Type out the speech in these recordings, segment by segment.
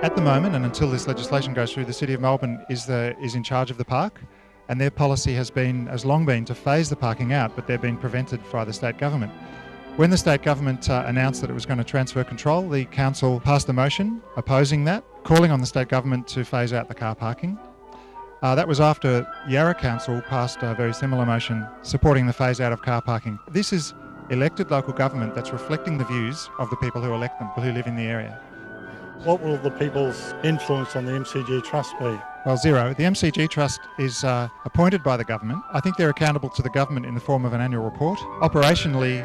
At the moment, and until this legislation goes through, the City of Melbourne is in charge of the park, and their policy has long been to phase the parking out, but they're being prevented by the state government. When the state government announced that it was going to transfer control, the council passed a motion opposing that, calling on the state government to phase out the car parking. That was after Yarra Council passed a very similar motion supporting the phase out of car parking. This is elected local government that's reflecting the views of the people who elect them, who live in the area. What will the people's influence on the MCG Trust be? Well, zero. The MCG Trust is appointed by the government. I think they're accountable to the government in the form of an annual report. Operationally,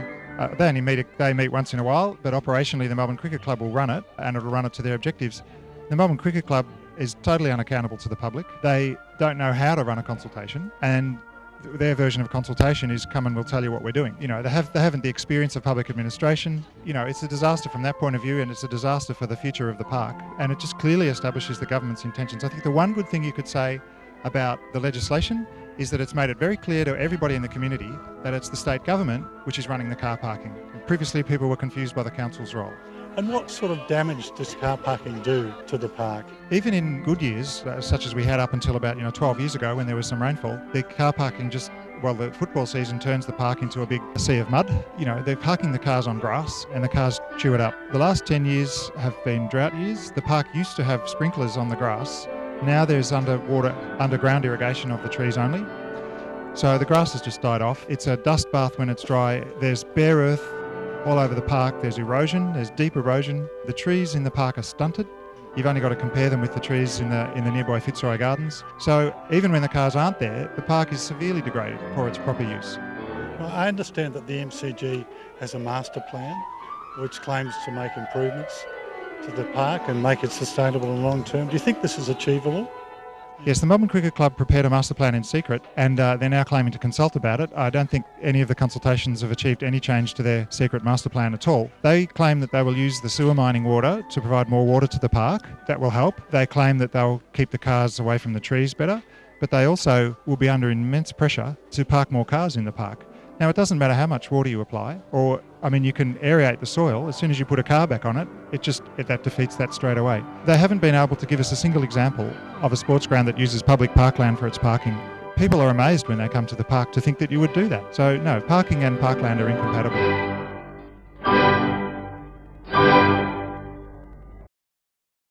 they meet once in a while, but operationally the Melbourne Cricket Club will run it, and it'll run it to their objectives. The Melbourne Cricket Club is totally unaccountable to the public. They don't know how to run a consultation, and their version of consultation is come and we'll tell you what we're doing. You know, they haven't the experience of public administration. You know, it's a disaster from that point of view, and it's a disaster for the future of the park. And it just clearly establishes the government's intentions. I think the one good thing you could say about the legislation is that it's made it very clear to everybody in the community that it's the state government which is running the car parking. Previously, people were confused by the council's role. And what sort of damage does car parking do to the park? Even in good years, such as we had up until about 12 years ago when there was some rainfall, the car parking the football season turns the park into a big sea of mud. You know, they're parking the cars on grass and the cars chew it up. The last 10 years have been drought years. The park used to have sprinklers on the grass. Now there's underground irrigation of the trees only. So the grass has just died off. It's a dust bath when it's dry. There's bare earth all over the park. There's erosion, there's deep erosion. The trees in the park are stunted. You've only got to compare them with the trees in the nearby Fitzroy Gardens. So even when the cars aren't there, the park is severely degraded for its proper use. Well, I understand that the MCG has a master plan which claims to make improvements to the park and make it sustainable and long term. Do you think this is achievable? Yes, the Melbourne Cricket Club prepared a master plan in secret, and they're now claiming to consult about it. I don't think any of the consultations have achieved any change to their secret master plan at all. They claim that they will use the sewer mining water to provide more water to the park. That will help. They claim that they'll keep the cars away from the trees better, but they also will be under immense pressure to park more cars in the park. Now, it doesn't matter how much water you apply, you can aerate the soil. As soon as you put a car back on it, that defeats that straight away. They haven't been able to give us a single example of a sports ground that uses public parkland for its parking. People are amazed when they come to the park to think that you would do that. So no, parking and parkland are incompatible.